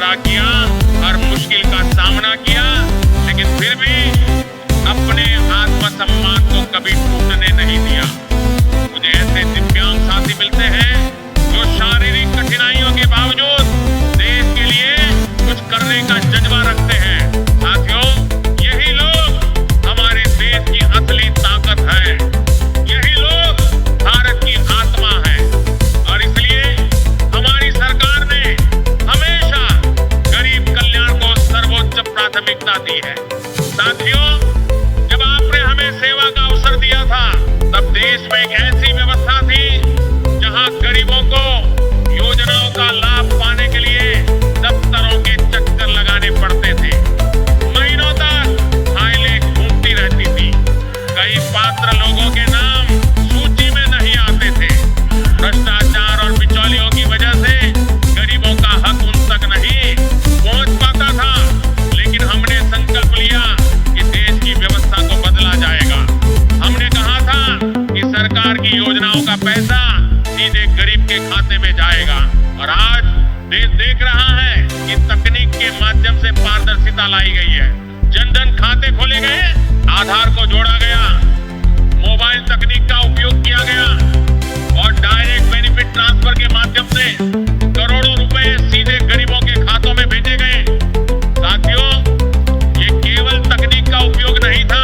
खड़ा किया, हर मुश्किल का सामना किया, लेकिन फिर भी अपने आत्मसम्मान को कभी टूटने नहीं दिया। मुझे ऐसे दिव्यांग साथी मिलते हैं जो शारीरिक कठिनाइयों के बावजूद देश के लिए कुछ करने का जज्बा रखते हैं। साथियों, यही लोग हमारे देश की असली ताकत है, यही लोग भारत की आत्मा है। और इसलिए हमारी सरकार ने हमेशा गरीब कल्याण को सर्वोच्च प्राथमिकता दी है। साथियों, जब आपने हमें सेवा का अवसर दिया था, तब देश में एक ऐसी व्यवस्था थी जहां गरीबों को योजनाओं का लाभ पाने के लिए दफ्तरों के चक्कर लगाने पड़ते थे। महीनों तक फाइलें घूमती रहती थी। कई पात्र लोगों के नाम सूची में नहीं आते थे। भ्रष्टाचार और बिचौलियों की वजह से गरीबों का हक उन तक नहीं पहुंच पाता था। लेकिन हमने संकल्प लिया कि देश की व्यवस्था को बदला जाएगा। हमने कहा था कि सरकार की योजनाओं का पैसा सीधे गरीब के खाते में जाएगा। और आज देश देख रहा है कि तकनीक के माध्यम से पारदर्शिता लाई गई है। जनधन खाते खोले गए, आधार को जोड़ा गया, मोबाइल तकनीक का उपयोग किया गया और डायरेक्ट बेनिफिट ट्रांसफर के माध्यम से करोड़ों रुपए सीधे गरीबों के खातों में भेजे गए। साथियों, ये केवल तकनीक का उपयोग नहीं था,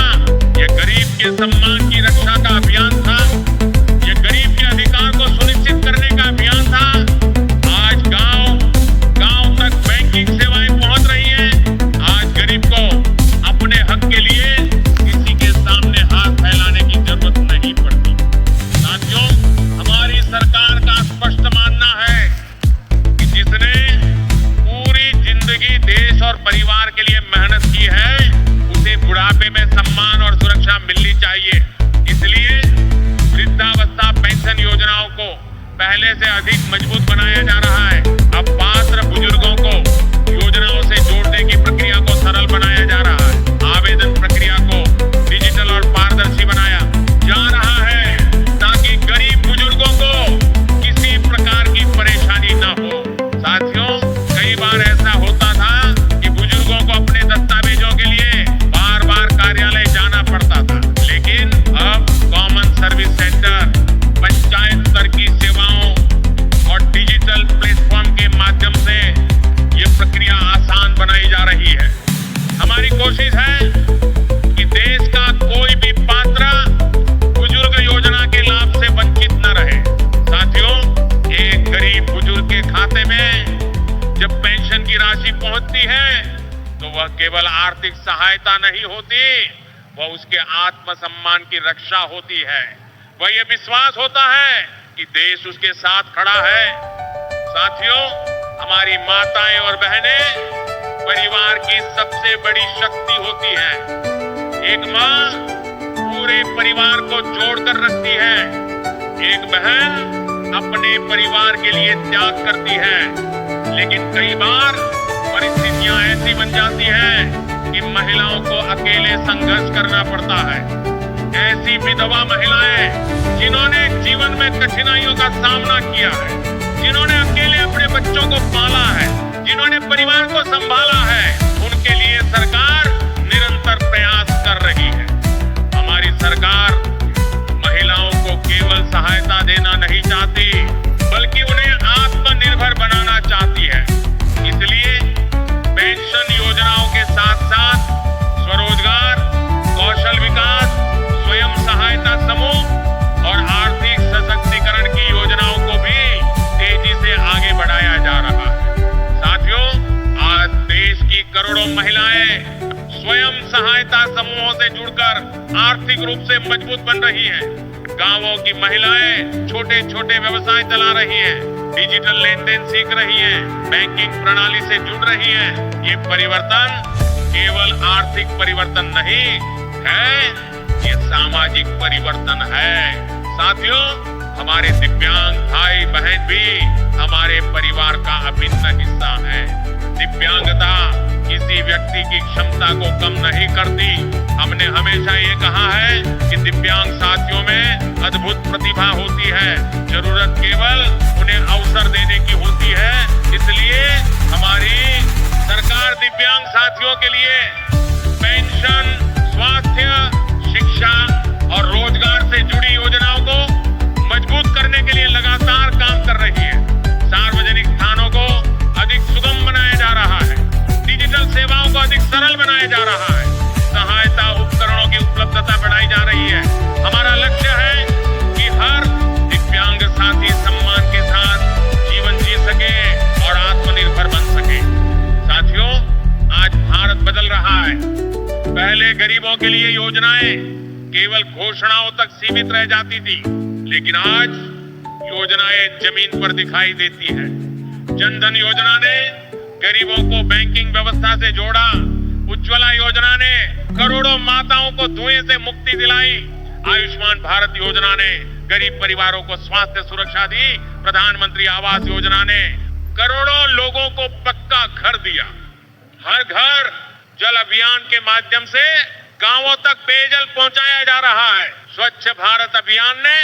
ये गरीब के सम्मान की रक्षा का अभियान था, ये गरीब के अधिकार को सुनिश्चित करने का अभियान था। आज गांव तक बैंकिंग सेवाएं पहुंच रही हैं। आज गरीब को अपने हक के लिए किसी के सामने हाथ फैलाने की जरूरत नहीं पड़ती। साथियों, हमारी सरकार का स्पष्ट मानना है कि जिसने पूरी जिंदगी देश और परिवार के लिए मेहनत की है, उसे बुढ़ापे में सम्मान और सुरक्षा मिलनी चाहिए। इसलिए वृद्धावस्था पेंशन योजनाओं को पहले से अधिक मजबूत बनाया जा रहा है। अब पात्र बुजुर्गों को योजनाओं से जोड़ने की प्रक्रिया को सरल बनाया जा रहा है। आवेदन प्रक्रिया को डिजिटल और पारदर्शी बनाया जा रहा है ताकि गरीब बुजुर्गों को किसी प्रकार की परेशानी न हो। साथियों, कई बार ऐसा होता था कि बुजुर्गों को अपने दस्तावेजों के लिए बार बार कार्यालय जाना पड़ता था, लेकिन अब कॉमन सर्विस सेंटर, पंचायत स्तर की सेवाओं और डिजिटल प्लेटफॉर्म के माध्यम से ये प्रक्रिया आसान बनाई जा रही है। हमारी कोशिश है कि देश का कोई भी पात्र बुजुर्ग योजना के लाभ से वंचित न रहे। साथियों, एक गरीब बुजुर्ग के खाते में जब पेंशन की राशि पहुंचती है तो वह केवल आर्थिक सहायता नहीं होती, वह उसके आत्मसम्मान की रक्षा होती है। वह ये विश्वास होता है कि देश उसके साथ खड़ा है। साथियों, हमारी माताएं और बहनें परिवार की सबसे बड़ी शक्ति होती हैं। एक माँ पूरे परिवार को जोड़कर रखती है, एक बहन अपने परिवार के लिए त्याग करती है। लेकिन कई बार परिस्थितियां ऐसी बन जाती हैं कि महिलाओं को अकेले संघर्ष करना पड़ता है। ऐसी विधवा महिलाएं जिन्होंने जीवन में कठिनाइयों का सामना किया है, जिन्होंने अकेले अपने बच्चों को पाला है, जिन्होंने परिवार को संभाला है, उनके लिए सरकार निरंतर प्रयास कर रही है। हमारी सरकार महिलाओं को केवल सहायता देना नहीं चाहती, बल्कि उन्हें आत्मनिर्भर बनाना चाहती है। इसलिए पेंशन योजनाओं के साथ साथ स्वरोजगार, कौशल विकास, स्वयं सहायता समूह और आर्थिक सशक्तिकरण की योजनाओं को भी तेजी से आगे बढ़ाया जा रहा है। साथियों, आज देश की करोड़ों महिलाएं स्वयं सहायता समूहों से जुड़कर आर्थिक रूप से मजबूत बन रही हैं। गांवों की महिलाएं छोटे छोटे व्यवसाय चला रही हैं, डिजिटल लेनदेन सीख रही हैं, बैंकिंग प्रणाली से जुड़ रही हैं। ये परिवर्तन केवल आर्थिक परिवर्तन नहीं है, ये सामाजिक परिवर्तन है। साथियों, हमारे दिव्यांग भाई बहन भी हमारे परिवार का अभिन्न हिस्सा है। दिव्यांगता किसी व्यक्ति की क्षमता को कम नहीं करती। हमने हमेशा ये कहा है कि दिव्यांग साथियों में अद्भुत प्रतिभा होती है, जरूरत केवल उन्हें अवसर देने की होती है। इसलिए हमारी दिव्यांग साथियों के लिए पेंशन, स्वास्थ्य, शिक्षा और रोजगार से जुड़ी योजनाओं को मजबूत करने के लिए लगातार काम कर रही है। सार्वजनिक स्थानों को अधिक सुगम बनाया जा रहा है, डिजिटल सेवाओं को अधिक सरल बनाया जा रहा है, सहायता उपकरणों की उपलब्धता बढ़ाई जा रही है। हमारा लक्ष्य है कि हर दिव्यांग साथी सम्मान के साथ जीवन जी सके और आत्मनिर्भर बन सके। साथियों, आज भारत बदल रहा है। पहले गरीबों के लिए योजनाएं केवल घोषणाओं तक सीमित रह जाती थी, लेकिन आज योजनाएं जमीन पर दिखाई देती है। जनधन योजना ने गरीबों को बैंकिंग व्यवस्था से जोड़ा। उज्ज्वला योजना ने करोड़ों माताओं को धुएं से मुक्ति दिलाई। आयुष्मान भारत योजना ने गरीब परिवारों को स्वास्थ्य सुरक्षा दी। प्रधानमंत्री आवास योजना ने करोड़ों लोगों को पक्का घर दिया। हर घर जल अभियान के माध्यम से गांवों तक पेयजल पहुंचाया जा रहा है। स्वच्छ भारत अभियान ने